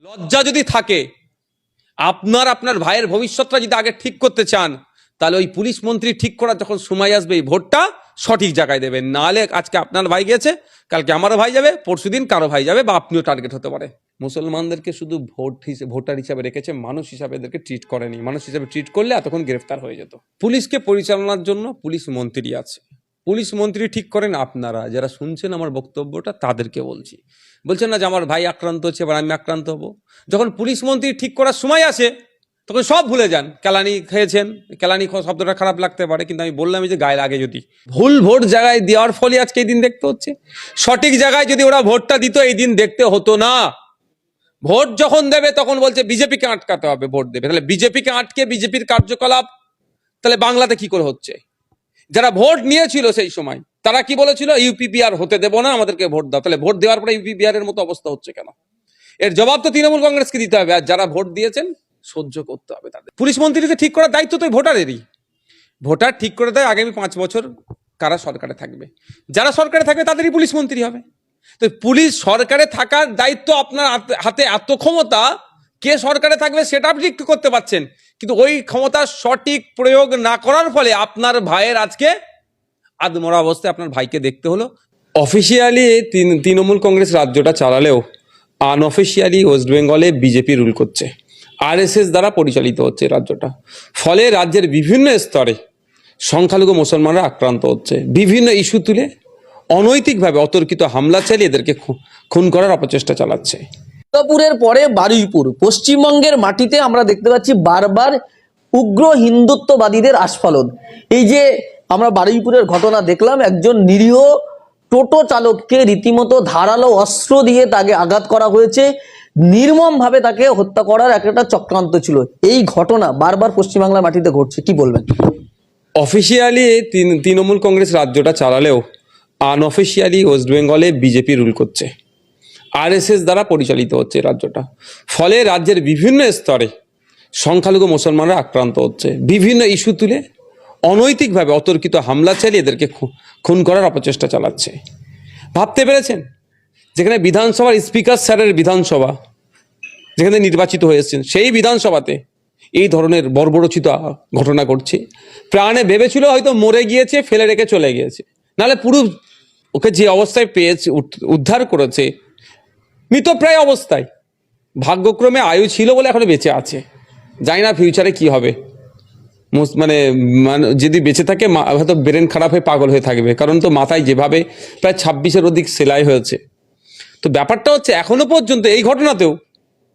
লজ্জা যদি থাকে, আপনার ভাইয়ের ভবিষ্যৎটা যদি আগে ঠিক করতে চান, তাহলে ওই পুলিশ মন্ত্রী ঠিক করার যখন সময় আসবে এই ভোটটা সঠিক জায়গায় দেবেন। নাহলে আজকে আপনার ভাই গেছে, কালকে আমারও ভাই যাবে, পরশুদিন কারো ভাই যাবে, বা আপনিও টার্গেট হতে পারে। মুসলমানদেরকে শুধু ভোটার হিসাবে রেখেছে, মানুষ হিসাবে এদেরকে ট্রিট করেনি। মানুষ হিসাবে ট্রিট করলে এতক্ষণ গ্রেফতার হয়ে যেত। পুলিশকে পরিচালনার জন্য পুলিশ মন্ত্রী আছে। পুলিশ মন্ত্রী ঠিক করেন আপনারা যারা শুনছেন আমার বক্তব্যটা, তাদেরকে বলছেন না যে আমার ভাই আক্রান্ত হচ্ছে, এবার আমি আক্রান্ত হব। যখন পুলিশ মন্ত্রী ঠিক করার সময় আসে তখন সব ভুলে যান। কেলানি খেয়েছেন, কেলানি শব্দটা খারাপ লাগতে পারে, কিন্তু আমি বললাম যে গায়ে লাগে। যদি ভুল ভোট জায়গায় দেওয়ার ফলে আজকে এই দিন দেখতে হচ্ছে। সঠিক জায়গায় যদি ওরা ভোটটা দিত এই দিন দেখতে হতো না। ভোট যখন দেবে তখন বলছে বিজেপিকে আটকাতে হবে, ভোট দেবে। তাহলে বিজেপিকে আটকে বিজেপির কার্যকলাপ তাহলে বাংলাতে কি করে হচ্ছে? যারা ভোট নিয়েছিল সেই সময় তারা কি বলেছিল? ইউপি বিহার হতে দেবো না, আমাদেরকে ভোট দাও। তাহলে ভোট দেওয়ার পরে ইউপি বিহারের মতো অবস্থা হচ্ছে কেন? এর জবাব তো তৃণমূল কংগ্রেসকে দিতে হবে। আর যারা ভোট দিয়েছেন সহ্য করতে হবে তাদের। পুলিশ মন্ত্রীকে ঠিক করার দায়িত্ব তো ভোটারেরই। ভোটার ঠিক করে দেয় আগামী 5 বছর কারা সরকারে থাকবে। যারা সরকারে থাকবে তাদেরই পুলিশ মন্ত্রী হবে। তো পুলিশ সরকারে থাকার দায়িত্ব আপনার হাতে। এত ক্ষমতা, কে সরকারে থাকবে সেটা আপনি একটু করতে পারছেন, কিন্তু ওই ক্ষমতার সঠিক প্রয়োগ না করার ফলে আপনার ভাইয়ের আজকে আদমরা অবস্থায় আপনার ভাইকে দেখতে হলো। অফিসিয়ালি তৃণমূল কংগ্রেস রাজ্যটা চালালেও আনঅফিসিয়ালি ওয়েস্ট বেঙ্গলে বিজেপি রুল করছে, আরএসএস দ্বারা পরিচালিত হচ্ছে রাজ্যটা। ফলে রাজ্যের বিভিন্ন স্তরে সংখ্যালঘু মুসলমানরা আক্রান্ত হচ্ছে। বিভিন্ন ইস্যু তুলে অনৈতিকভাবে অতর্কিত হামলা চালিয়ে এদেরকে খুন করার অপচেষ্টা চালাচ্ছে। দুর্গাপুরের পরে বারুইপুর, পশ্চিমবঙ্গের মাটিতে আমরা দেখতে পাচ্ছি বারবার উগ্র হিন্দুত্ববাদীদের আস্ফালন। এই যে আমরা বারুইপুরের ঘটনা দেখলাম, একজন নিরীহ টোটো চালককে রীতিমতো ধারালো অস্ত্র দিয়ে তাকে আঘাত করা হয়েছে, নির্মমভাবে তাকে হত্যা করার একটা চক্রান্ত ছিল। এই ঘটনা বারবার পশ্চিমবাংলার মাটিতে ঘটছে, কি বলবেন? অফিসিয়ালি তৃণমূল কংগ্রেস রাজ্যটা চালালেও আনঅফিসিয়ালি ওয়েস্ট বেঙ্গলে বিজেপি রুল করছে, আরএসএস দ্বারা পরিচালিত হচ্ছে রাজ্যটা। ফলে রাজ্যের বিভিন্ন স্তরে সংখ্যালঘু মুসলমানরা আক্রান্ত হচ্ছে। বিভিন্ন ইস্যু তুলে অনৈতিকভাবে অতর্কিত হামলা চালিয়ে এদেরকে খুন করার অপচেষ্টা চালাচ্ছে। ভাবতে পেরেছেন? যেখানে বিধানসভার স্পিকার স্যারের বিধানসভা, যেখানে নির্বাচিত হয়েছেন, সেই বিধানসভাতে এই ধরনের বর্বরচিত ঘটনা ঘটছে। প্রাণে ভেবেছিল হয়তো মরে গিয়েছে, ফেলে রেখে চলে গিয়েছে, নাহলে পুরো ওকে যে অবস্থায় পেয়েছে, উদ্ধার করেছে মৃতপ্রায় অবস্থায়। ভাগ্যক্রমে আয়ু ছিল বলে এখনো বেঁচে আছে। জানি না ফিউচারে কি হবে। মানে যদি বেঁচে থাকে হয়তো ব্রেন খারাপ হয়ে পাগল হয়ে থাকবে, কারণ তো মাথায় যেভাবে প্রায় 26-এর অধিক সেলাই হয়েছে। তো ব্যাপারটা হচ্ছে এখনো পর্যন্ত এই ঘটনাতেও